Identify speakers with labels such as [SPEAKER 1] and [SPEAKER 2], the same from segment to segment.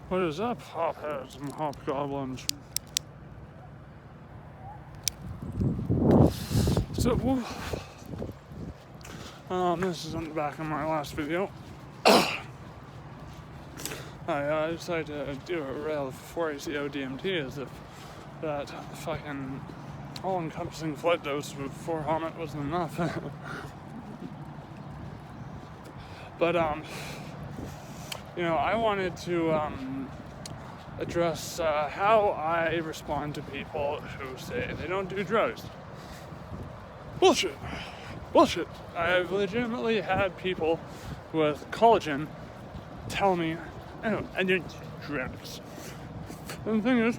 [SPEAKER 1] What is up, hopheads and hobgoblins? So, this is on the back of my last video. I decided to do a rail for ACO DMT as if that fucking all-encompassing flood dose before Homet wasn't enough. But, I wanted to address how I respond to people who say they don't do drugs. Bullshit. I've legitimately had people with collagen tell me, I don't do drugs. And the thing is,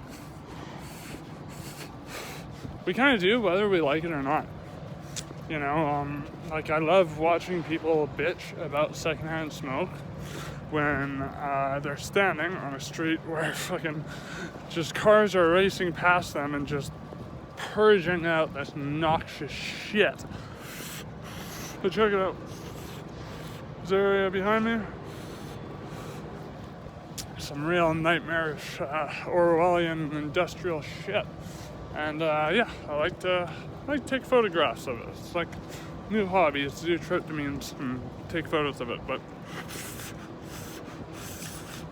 [SPEAKER 1] we kind of do whether we like it or not. I love watching people bitch about secondhand smoke when they're standing on a street where fucking just cars are racing past them and just purging out this noxious shit. But check it out. This area behind me, some real nightmarish Orwellian industrial shit. And I like to take photographs of it. It's like a new hobby is to do tryptamines and take photos of it. But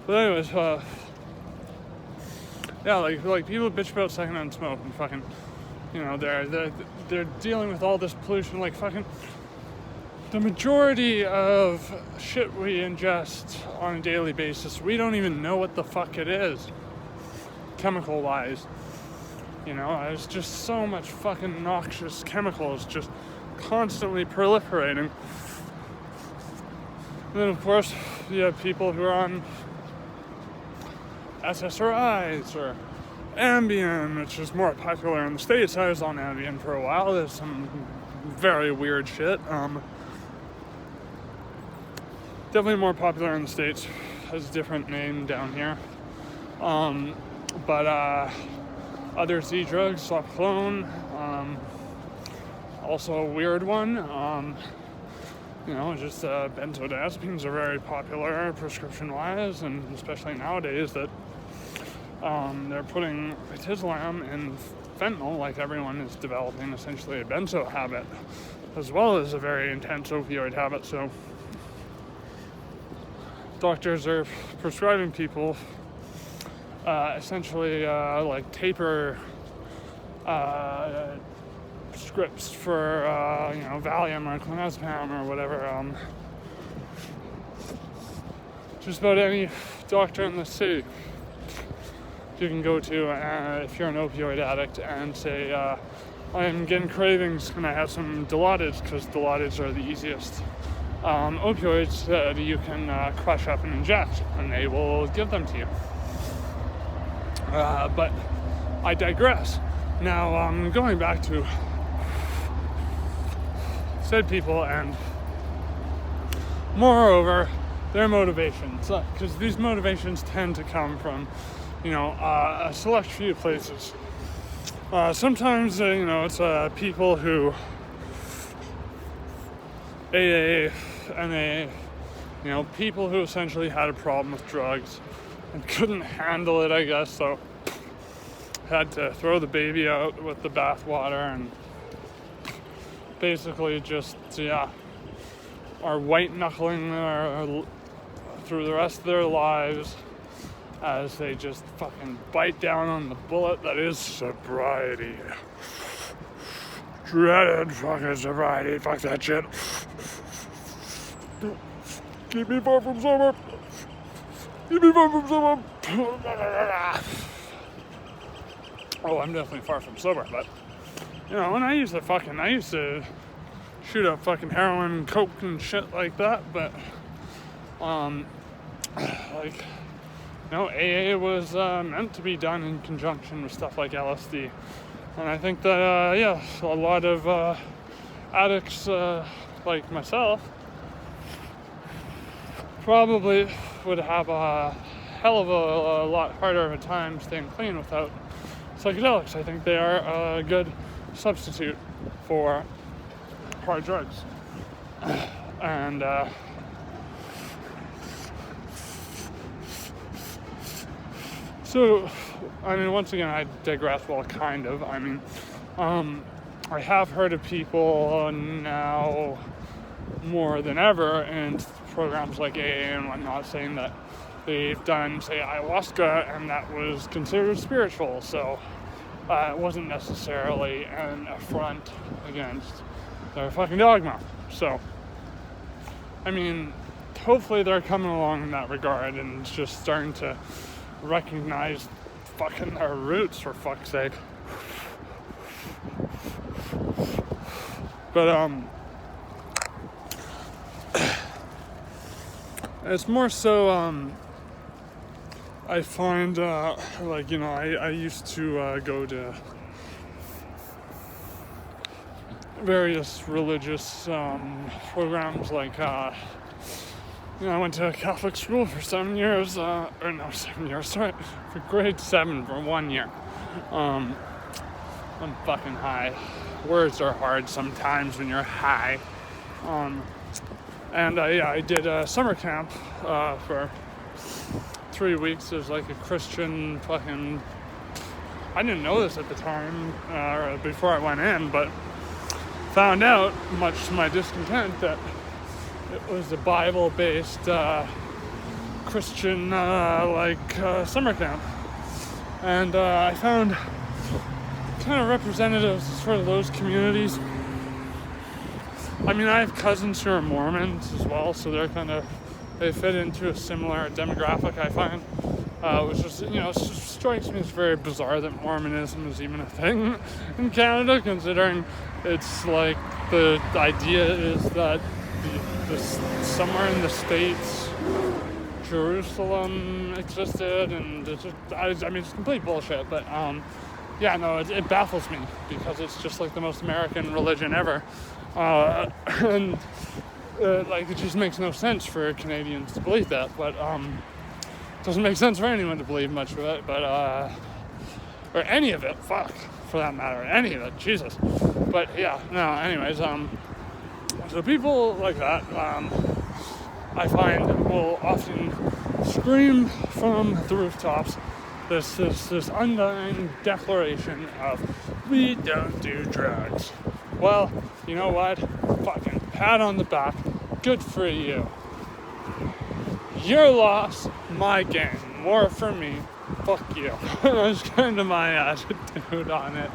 [SPEAKER 1] anyways, like people bitch about secondhand smoke and fucking, they're dealing with all this pollution. Like fucking, the majority of shit we ingest on a daily basis, we don't even know what the fuck it is, chemical wise. There's just so much fucking noxious chemicals just constantly proliferating. And then, of course, you have people who are on SSRIs or Ambien, which is more popular in the States. I was on Ambien for a while. There's some very weird shit. Definitely more popular in the States. Has a different name down here. Other Z drugs, Clone, also a weird one. Benzodiazepines are very popular prescription-wise, and especially nowadays that they're putting Tizlam in fentanyl, like everyone is developing essentially a benzo habit, as well as a very intense opioid habit. So doctors are prescribing people essentially taper scripts for Valium or clonazepam or whatever. Just about any doctor in the city you can go to if you're an opioid addict and say, I'm getting cravings, can I have some Dilaudids? Because Dilaudids are the easiest opioids that you can crush up and inject, and they will give them to you. But I digress. Now, going back to said people and moreover their motivations, because these motivations tend to come from a select few places. Sometimes it's people who AA, NA, people who essentially had a problem with drugs and couldn't handle it, I guess, so had to throw the baby out with the bathwater and basically just, are white-knuckling through the rest of their lives as they just fucking bite down on the bullet that is sobriety. Dreaded fucking sobriety, fuck that shit. Keep me far from sober. Oh, I'm definitely far from sober, but when I used to shoot up fucking heroin, coke, and shit like that, but AA was meant to be done in conjunction with stuff like LSD, and I think that a lot of addicts like myself probably would have a hell of a lot harder of a time staying clean without psychedelics. I think they are a good substitute for hard drugs. And So, I mean, once again, I digress, well, kind of. I mean, I have heard of people now more than ever in programs like AA and whatnot saying that they've done, say, ayahuasca, and that was considered spiritual, so it wasn't necessarily an affront against their fucking dogma. So, I mean, hopefully they're coming along in that regard and just starting to recognize fucking their roots, for fuck's sake. But, it's more so, I find, like, you know, I used to go to various religious programs, like, you know, I went to a Catholic school for 7 years, or no, 7 years, sorry, for grade 7 for 1 year. I'm fucking high. Words are hard sometimes when you're high. And I did a summer camp for 3 weeks. It was like a Christian fucking... I didn't know this at the time, before I went in, but found out, much to my discontent, that it was a Bible-based Christian summer camp. And I found kind of representatives for those communities. I mean, I have cousins who are Mormons as well, so they fit into a similar demographic, I find. Which is, you know, it just strikes me as very bizarre that Mormonism is even a thing in Canada, considering it's like the idea is that somewhere in the States, Jerusalem existed, and it's just, I mean, it's complete bullshit, but yeah, no, it baffles me, because it's just like the most American religion ever. And like, it just makes no sense for Canadians to believe that, but it doesn't make sense for anyone to believe much of it, but or any of it, fuck, for that matter, any of it, Jesus. But yeah, no, anyways, so people like that, I find, will often scream from the rooftops this undying declaration of, we don't do drugs. Well, you know what? Fucking pat on the back. Good for you. Your loss, my gain. More for me. Fuck you. That's kind of my attitude on it.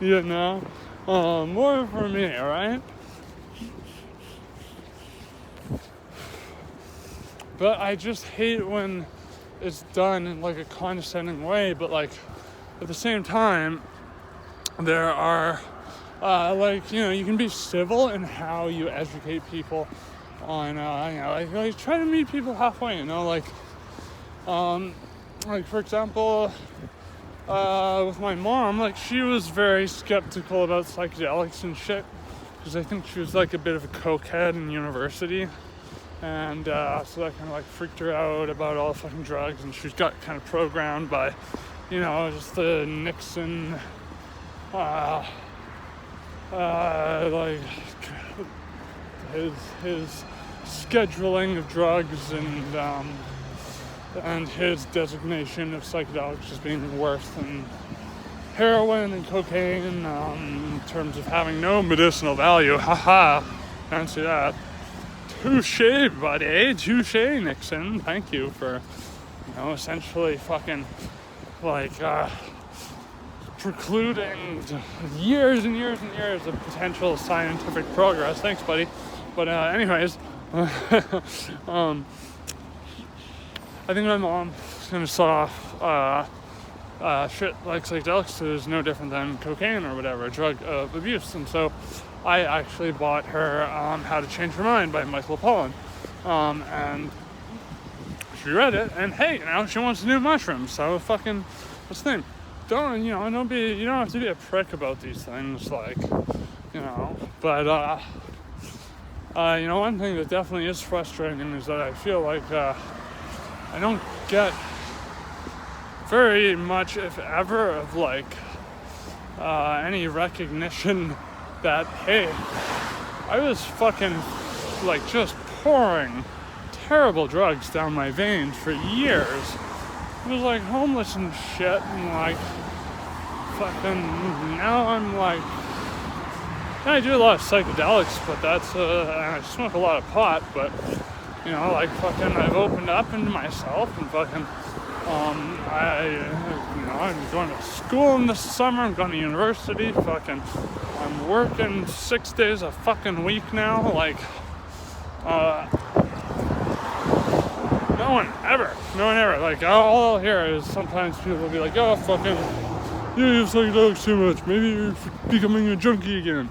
[SPEAKER 1] You know? More for me, right? But I just hate when it's done in like a condescending way, but like at the same time, there are like, you know, you can be civil in how you educate people on, you know, like try to meet people halfway, you know, like for example, with my mom, like she was very skeptical about psychedelics and shit, because I think she was like a bit of a cokehead in university. And so that kind of like freaked her out about all the fucking drugs, and she got kind of programmed by, you know, just the Nixon, like his scheduling of drugs and his designation of psychedelics as being worse than heroin and cocaine in terms of having no medicinal value. Haha, fancy that. Touché, buddy. Touché, Nixon. Thank you for, you know, essentially fucking, like, precluding years and years and years of potential scientific progress. Thanks, buddy. But, anyways, I think my mom kind of saw, shit like psychedelics is no different than cocaine or whatever, drug of abuse. And so I actually bought her How to Change Your Mind by Michael Pollan. And she read it, and hey, now she wants to do mushrooms. So fucking, what's the thing? You don't have to be a prick about these things, like, you know. But, you know, one thing that definitely is frustrating is that I feel like I don't get very much, if ever, of like any recognition that, hey, I was fucking like just pouring terrible drugs down my veins for years, was like homeless and shit, and like fucking now I'm like, I do a lot of psychedelics, but that's and I smoke a lot of pot, but you know, like fucking I've opened up into myself and fucking I'm going to school in the summer, I'm going to university, fucking I'm working 6 days a fucking week now, like no one ever, like all I'll hear is sometimes people will be like, oh fucking, you use psychedelics too much, maybe you're becoming a junkie again.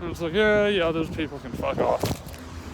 [SPEAKER 1] And it's like, yeah, those people can fuck off.